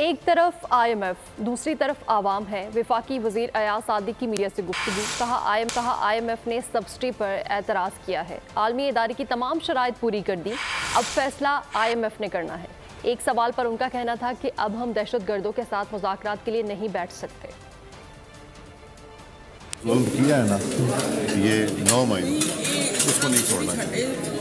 एक तरफ IMF, दूसरी तरफ आवाम है। वफाकी वज़ीर अयाज सादिक की मीडिया से गुफ्तगू, कहा IMF ने सब्सिडी पर एतराज़ किया है। आलमी इदारे की तमाम शराइत पूरी कर दी, अब फैसला IMF ने करना है। एक सवाल पर उनका कहना था कि अब हम दहशत गर्दों के साथ मुज़ाकरात के लिए नहीं बैठ सकते। किया है ना, ये 9 महीने उसको नहीं छोड़ना चाहिए।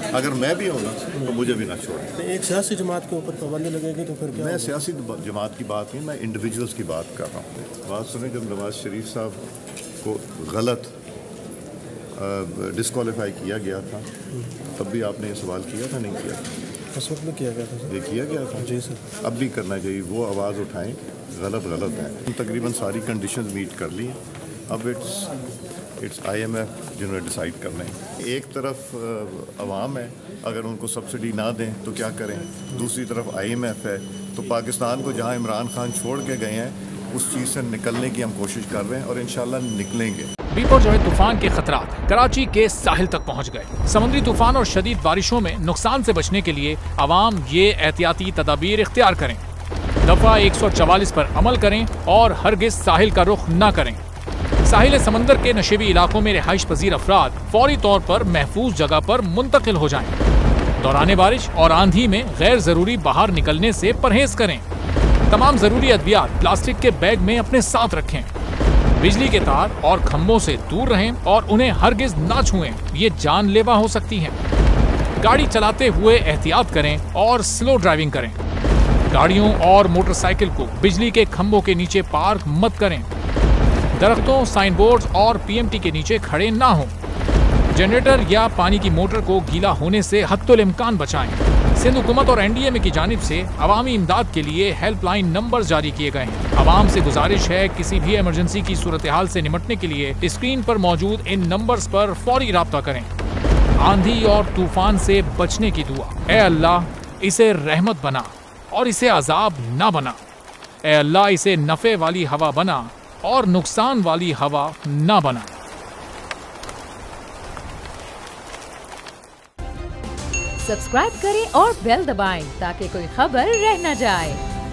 अगर मैं भी हूँ ना तो मुझे भी ना छोड़ें। एक सियासी जमात के ऊपर पाबंदी लगेगी तो फिर क्या? मैं सियासी जमात की बात नहीं, मैं इंडिविजुअल्स की बात कर रहा हूँ। बात सुने, जब नवाज शरीफ साहब को गलत डिस्क्वालीफाई किया गया था तब भी आपने ये सवाल किया था, नहीं किया था? उस वक्त में किया गया था। ये किया गया था जी सर। अब भी करना चाहिए। वो आवाज़ उठाएं, गलत है। तकरीबन सारी कंडीशंस मीट कर ली। अब इट्स IMF जिन्होंने डिसाइड करना है। एक तरफ अवाम है, अगर उनको सब्सिडी ना दें तो क्या करें, दूसरी तरफ IMF है। तो पाकिस्तान को जहां इमरान खान छोड़ के गए हैं उस चीज़ से निकलने की हम कोशिश कर रहे हैं और इंशाल्लाह निकलेंगे। बीपर जो है तूफान के खतरात कराची के साहिल तक पहुंच गए। समुद्री तूफान और शदीद बारिशों में नुकसान से बचने के लिए अवाम ये एहतियाती तदाबीर इख्तियार करें। दफा 144 पर अमल करें और हरगिज साहिल का रुख न करें। साहिल समंदर के नशेबी इलाकों में रिहाइश पजीर अफराद फौरी तौर पर महफूज जगह पर मुंतकिल हो जाएं। दौरान बारिश और आंधी में गैर जरूरी बाहर निकलने से परहेज करें। तमाम जरूरी अद्वियात प्लास्टिक के बैग में अपने साथ रखें। बिजली के तार और खंभों से दूर रहें और उन्हें हरगिज ना छुएं, ये जानलेवा हो सकती हैं। गाड़ी चलाते हुए एहतियात करें और स्लो ड्राइविंग करें। गाड़ियों और मोटरसाइकिल को बिजली के खंभों के नीचे पार्क मत करें। दरख्तों, साइन बोर्ड और PMT के नीचे खड़े ना हों। जनरेटर या पानी की मोटर को गीला होने से हत्तुल इम्कान बचाएं। सिंध हुकूमत और NDA की जानिब से अवामी इमदाद के लिए हेल्पलाइन नंबर जारी किए गए हैं। आवाम से गुजारिश है, किसी भी इमरजेंसी की सूरत हाल से निपटने के लिए स्क्रीन पर मौजूद इन नंबर्स पर फौरी राब्ता करें। आंधी और तूफान से बचने की दुआ। ए अल्लाह, इसे रहमत बना और इसे अजाब ना बना। ए अल्लाह, इसे नफे वाली हवा बना और नुकसान वाली हवा ना बना। सब्सक्राइब करें और बेल दबाएं ताकि कोई खबर रह न जाए।